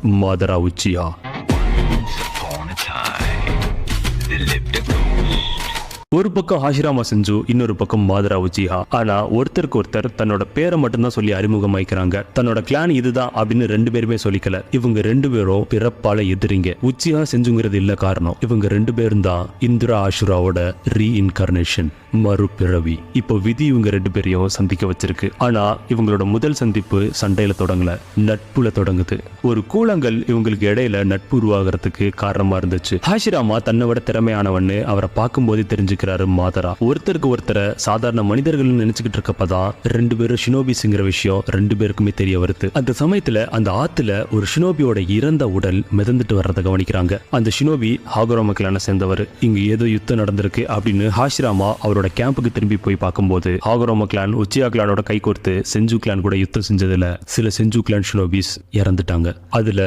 மாதரா உச்சியா. ஒரு பக்கம் ஹாஷிராமா செஞ்சு, இன்னொரு பக்கம் மாதரா உச்சிஹா. ஆனா ஒருத்தருக்கு ஒருத்தர் தன்னோட பேரை மட்டும்தான் சொல்லி அறிமுகமாய்க்கிறாங்க. தன்னோட கிளான் இதுதான் அப்படின்னு ரெண்டு பேருமே சொல்லிக்கல. இவங்க ரெண்டு பேரும் பிறப்பால எதிரிங்க. உச்சிஹா செஞ்சுங்கிறது இல்ல காரணம். இவங்க ரெண்டு பேரும் தான் இந்திரா ஆஷுராவோட ரீஇன்கார்னேஷன், மறுபிறவி. இப்போ விதி இவங்க ரெண்டு பேரையும் சந்திக்க வச்சிருக்கு. ஆனா இவங்களோட முதல் சந்திப்பு சண்டையில தொடங்கல, நட்புல தொடங்குது. ஒரு கூழங்கள் இவங்களுக்கு இடையில நட்பு உருவாகிறதுக்கு காரணமா இருந்துச்சு. ஹாஷிராமா தன்னை விட திறமையானவன்னு அவரை பார்க்கும் போது தெரிஞ்சுக்கிறாரு மாதரா. ஒருத்தருக்கு ஒருத்தரை சாதாரண மனிதர்கள் நினைச்சுக்கிட்டு இருக்கப்பதான் ரெண்டு பேரும் ஷினோபிஸ்ங்கிற விஷயம் ரெண்டு பேருக்குமே தெரிய வருது. அந்த சமயத்துல அந்த ஆத்துல ஒரு ஷினோபியோட இறந்த உடல் மிதந்துட்டு வர்றதை கவனிக்கிறாங்க. அந்த ஷினோபி ஹாகரோமா கிளானை சேர்ந்தவர். இங்க ஏதோ யுத்தம் நடந்திருக்கு அப்படின்னு ஹாஷிராமா அவரோட கேம்புக்கு திரும்பி போய் பார்க்கும்போது ஹாகரோமா கிளான் உச்சியா கிளானோட கை கோர்த்து செஞ்சு கிளான் கூட யுத்தம் செஞ்சதுல சில செஞ்சு கிளான் ஷினோபிஸ் இறந்துட்டாங்க. அதுல